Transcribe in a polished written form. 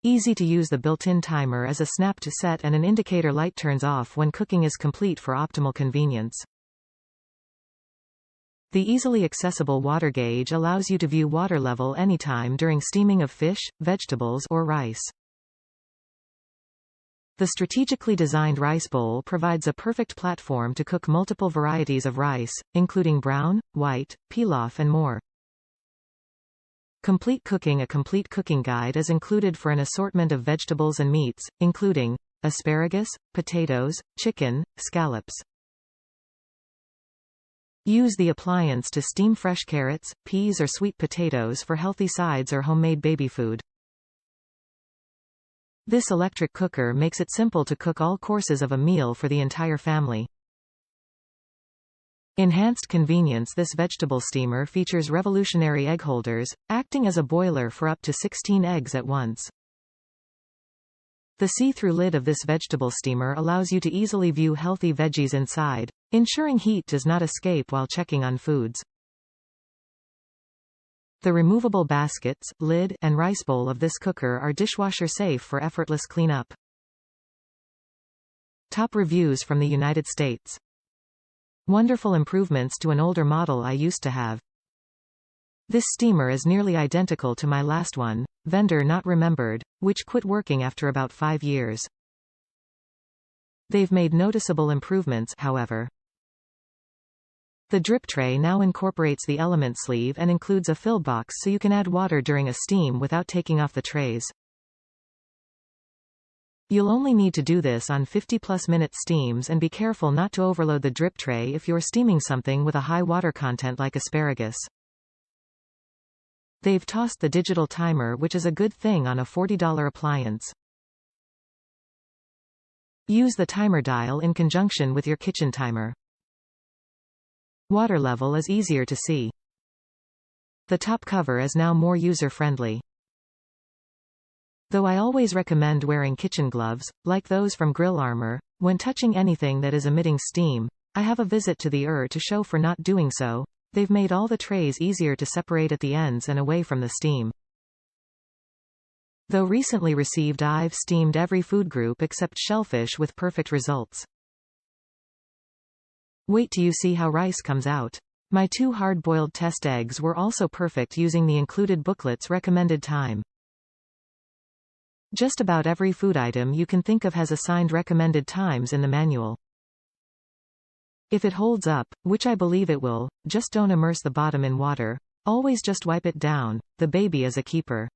Easy to use. The built-in timer is a snap to set and an indicator light turns off when cooking is complete for optimal convenience. The easily accessible water gauge allows you to view water level anytime during steaming of fish, vegetables, or rice. The strategically designed rice bowl provides a perfect platform to cook multiple varieties of rice, including brown, white, pilaf and more. Complete cooking. A complete cooking guide is included for an assortment of vegetables and meats, including asparagus, potatoes, chicken, scallops. Use the appliance to steam fresh carrots, peas or sweet potatoes for healthy sides or homemade baby food. This electric cooker makes it simple to cook all courses of a meal for the entire family. Enhanced convenience. This vegetable steamer features revolutionary egg holders, acting as a boiler for up to 16 eggs at once. The see-through lid of this vegetable steamer allows you to easily view healthy veggies inside, ensuring heat does not escape while checking on foods. The removable baskets, lid, and rice bowl of this cooker are dishwasher safe for effortless cleanup. Top reviews from the United States. Wonderful improvements to an older model I used to have. This steamer is nearly identical to my last one, vendor not remembered, which quit working after about 5 years. They've made noticeable improvements, however. The drip tray now incorporates the element sleeve and includes a fill box so you can add water during a steam without taking off the trays. You'll only need to do this on 50+ minute steams and be careful not to overload the drip tray if you're steaming something with a high water content like asparagus. They've tossed the digital timer, which is a good thing on a $40 appliance. Use the timer dial in conjunction with your kitchen timer. Water level is easier to see. The top cover is now more user-friendly. Though I always recommend wearing kitchen gloves, like those from Grill Armor, when touching anything that is emitting steam, I have a visit to the to show for not doing so. They've made all the trays easier to separate at the ends and away from the steam. Though recently received, I've steamed every food group except shellfish with perfect results. Wait till you see how rice comes out. My 2 hard-boiled test eggs were also perfect using the included booklet's recommended time. Just about every food item you can think of has assigned recommended times in the manual. If it holds up, which I believe it will, just don't immerse the bottom in water. Always just wipe it down. The baby is a keeper.